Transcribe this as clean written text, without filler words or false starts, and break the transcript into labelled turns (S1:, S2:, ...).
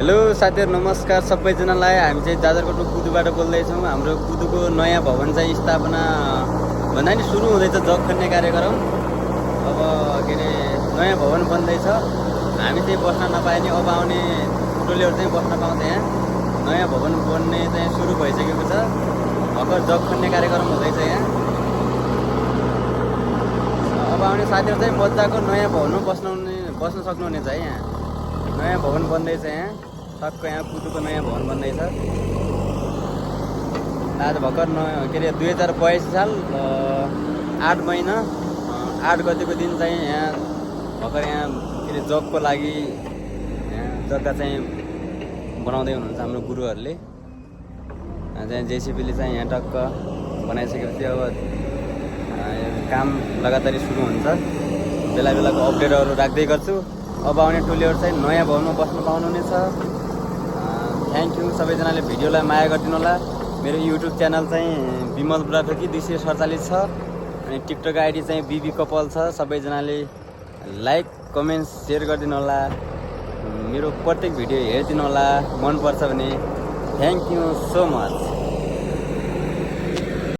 S1: Hello साथीहरु नमस्कार सबैजनालाई। हामी चाहिँ जाजरकोटको कुदुबाट बोल्दैछौँ। हाम्रो कुदुको नयाँ भवन चाहिँ स्थापना भन्दा नि सुरु हुँदैछ जग खन्ने कार्यक्रम। अब के अरे नयाँ भवन बन्दैछ। हामी चाहिँ बस्न नपाए नि अब आउने टोलीहरू चाहिँ बस्न पाउँछ। यहाँ नयाँ भवन बन्ने चाहिँ सुरु भइसकेको छ। भर्खर जग खन्ने कार्यक्रम हुँदैछ यहाँ। अब आउने साथीहरू चाहिँ मजाको नयाँ भवनमा बस्न सक्नुहुनेछ है। यहाँ नयाँ भवन बन्दैछ। यहाँ टक्क यहाँ कुदुको नयाँ भवन बन्दैछ। आज भर्खर के अरे 2082 साल 8 महिना 8 गतिको दिन चाहिँ यहाँ भर्खर यहाँ के अरे जगको लागि यहाँ जग्गा चाहिँ बनाउँदै हुनुहुन्छ हाम्रो गुरुहरूले। चाहिँ जेसिबीले चाहिँ यहाँ टक्क बनाइसकेपछि अब काम लगातार सुरु हुन्छ। बेला बेलाको अपडेटहरू राख्दै गर्छु। अब आउने टोलीहरू चाहिँ नयाँ भवनमा बस्न पाउनुहुनेछ। थ्याङ्क यू सबैजनाले भिडियोलाई माया गरिदिनु होला। मेरो युट्युब च्यानल चाहिँ विमल बुढाथोकी 247 छ अनि टिकटक आइडी चाहिँ बिबी कपाल छ। सबैजनाले लाइक कमेन्ट सेयर गरिदिनु होला। मेरो प्रत्येक भिडियो हेरिदिनु होला मन पर्छ भने। Thank you so much.